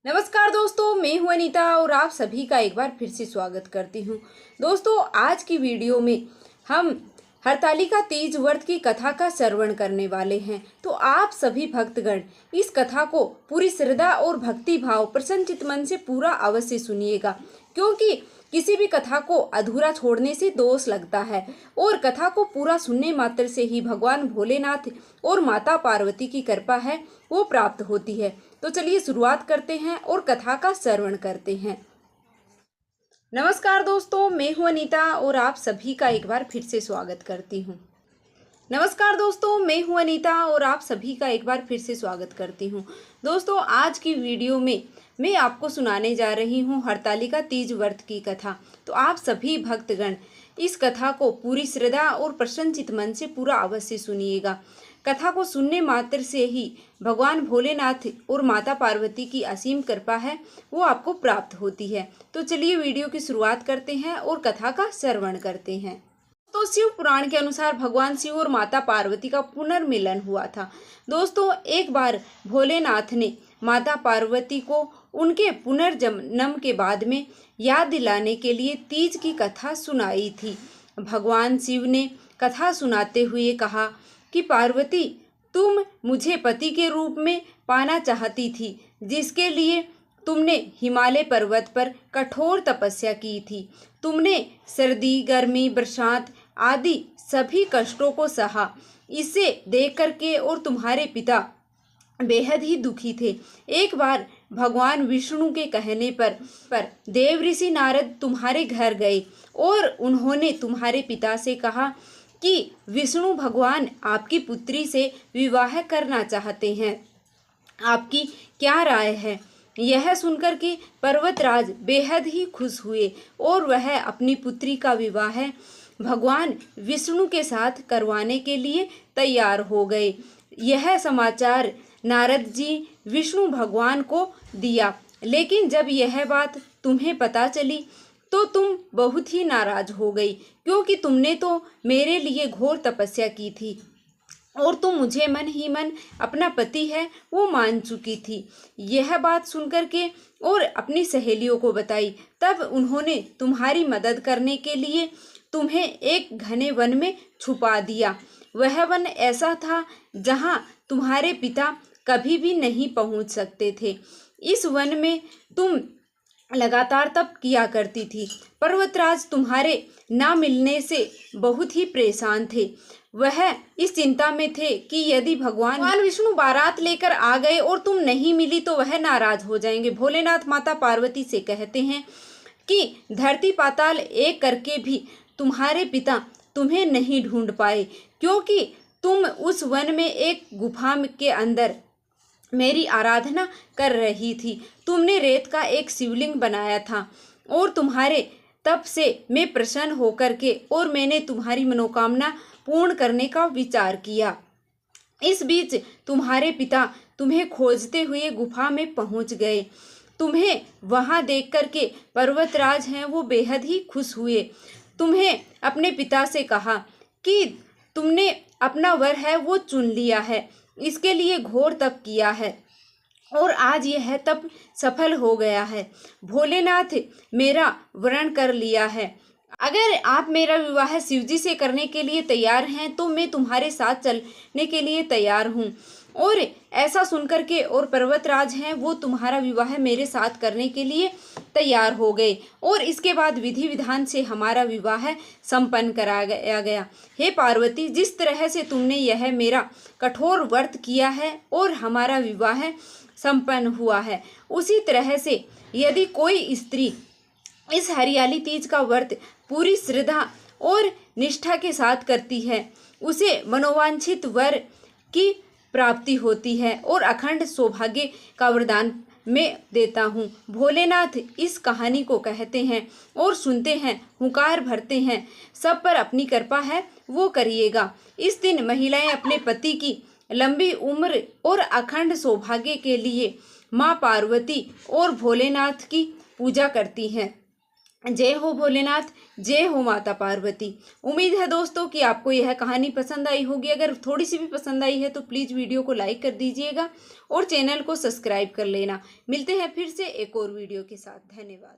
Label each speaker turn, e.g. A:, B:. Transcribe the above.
A: नमस्कार दोस्तों, मैं हूं अनीता और आप सभी का एक बार फिर से स्वागत करती हूं। दोस्तों, आज की वीडियो में हम हरतालिका तीज व्रत की कथा का श्रवण करने वाले हैं। तो आप सभी भक्तगण इस कथा को पूरी श्रद्धा और भक्ति भाव प्रसन्नचित मन से पूरा अवश्य सुनिएगा, क्योंकि किसी भी कथा को अधूरा छोड़ने से दोष लगता है और कथा को पूरा सुनने मात्र से ही भगवान भोलेनाथ और माता पार्वती की कृपा है वो प्राप्त होती है। तो चलिए शुरुआत करते हैं और कथा का श्रवण करते हैं। नमस्कार दोस्तों, मैं हूं अनीता और आप सभी का एक बार फिर से स्वागत करती हूं। नमस्कार दोस्तों, मैं हूं अनीता और आप सभी का एक बार फिर से स्वागत करती हूं। दोस्तों, आज की वीडियो में मैं आपको सुनाने जा रही हूं हरतालिका तीज व्रत की कथा। तो आप सभी भक्तगण इस कथा को पूरी श्रद्धा और प्रसन्नचित मन से पूरा अवश्य सुनिएगा। कथा को सुनने मात्र से ही भगवान भोलेनाथ और माता पार्वती की असीम कृपा है वो आपको प्राप्त होती है। तो चलिए वीडियो की शुरुआत करते हैं और कथा का श्रवण करते हैं। तो शिव पुराण के अनुसार भगवान शिव और माता पार्वती का पुनर्मिलन हुआ था। दोस्तों, एक बार भोलेनाथ ने माता पार्वती को उनके पुनर्जन्म के बाद में याद दिलाने के लिए तीज की कथा सुनाई थी। भगवान शिव ने कथा सुनाते हुए कहा कि पार्वती, तुम मुझे पति के रूप में पाना चाहती थी, जिसके लिए तुमने हिमालय पर्वत पर कठोर तपस्या की थी। तुमने सर्दी, गर्मी, बरसात आदि सभी कष्टों को सहा। इसे देख करके और तुम्हारे पिता बेहद ही दुखी थे। एक बार भगवान विष्णु के कहने पर देव ऋषि नारद तुम्हारे घर गए और उन्होंने तुम्हारे पिता से कहा कि विष्णु भगवान आपकी पुत्री से विवाह करना चाहते हैं। आपकी क्या राय है? यह सुनकर के पर्वतराज बेहद ही खुश हुए और वह अपनी पुत्री का विवाह भगवान विष्णु के साथ करवाने के लिए तैयार हो गए। यह समाचार नारद जी विष्णु भगवान को दिया, लेकिन जब यह बात तुम्हें पता चली तो तुम बहुत ही नाराज हो गई, क्योंकि तुमने तो मेरे लिए घोर तपस्या की थी और तुम मुझे मन ही मन अपना पति है वो मान चुकी थी। यह बात सुनकर के और अपनी सहेलियों को बताई। तब उन्होंने तुम्हारी मदद करने के लिए तुम्हें एक घने वन में छुपा दिया। वह वन ऐसा था जहां तुम्हारे पिता कभी भी नहीं पहुंच सकते थे। इस वन में तुम लगातार तप किया करती थी। पर्वतराज तुम्हारे ना मिलने से बहुत ही परेशान थे। वह इस चिंता में थे कि यदि भगवान विष्णु बारात लेकर आ गए और तुम नहीं मिली तो वह नाराज हो जाएंगे। भोलेनाथ माता पार्वती से कहते हैं कि धरती पाताल एक करके भी तुम्हारे पिता तुम्हें नहीं ढूंढ पाए, क्योंकि तुम उस वन में एक गुफा के अंदर मेरी आराधना कर रही थी। तुमने रेत का एक शिवलिंग बनाया था और तुम्हारे तप से मैं प्रसन्न होकर के और मैंने तुम्हारी मनोकामना पूर्ण करने का विचार किया। इस बीच तुम्हारे पिता तुम्हें खोजते हुए गुफा में पहुंच गए। तुम्हें वहां देख करके पर्वतराज हैं वो बेहद ही खुश हुए। तुम्हें अपने पिता से कहा कि तुमने अपना वर है वो चुन लिया है, इसके लिए घोर तप किया है और आज यह तप सफल हो गया है। भोलेनाथ मेरा वरण कर लिया है। अगर आप मेरा विवाह शिवजी से करने के लिए तैयार हैं तो मैं तुम्हारे साथ चलने के लिए तैयार हूँ। और ऐसा सुनकर के और पर्वतराज हैं वो तुम्हारा विवाह मेरे साथ करने के लिए तैयार हो गए और इसके बाद विधि विधान से हमारा विवाह संपन्न कराया गया। हे पार्वती, जिस तरह से तुमने यह मेरा कठोर व्रत किया है और हमारा विवाह संपन्न हुआ है, उसी तरह से यदि कोई स्त्री इस हरियाली तीज का व्रत पूरी श्रद्धा और निष्ठा के साथ करती है, उसे मनोवांछित वर की प्राप्ति होती है और अखंड सौभाग्य का वरदान मैं देता हूँ। भोलेनाथ इस कहानी को कहते हैं और सुनते हैं, हुंकार भरते हैं, सब पर अपनी कृपा है वो करिएगा। इस दिन महिलाएं अपने पति की लंबी उम्र और अखंड सौभाग्य के लिए माँ पार्वती और भोलेनाथ की पूजा करती हैं। जय हो भोलेनाथ, जय हो माता पार्वती। उम्मीद है दोस्तों कि आपको यह कहानी पसंद आई होगी। अगर थोड़ी सी भी पसंद आई है तो प्लीज़ वीडियो को लाइक कर दीजिएगा और चैनल को सब्सक्राइब कर लेना। मिलते हैं फिर से एक और वीडियो के साथ। धन्यवाद।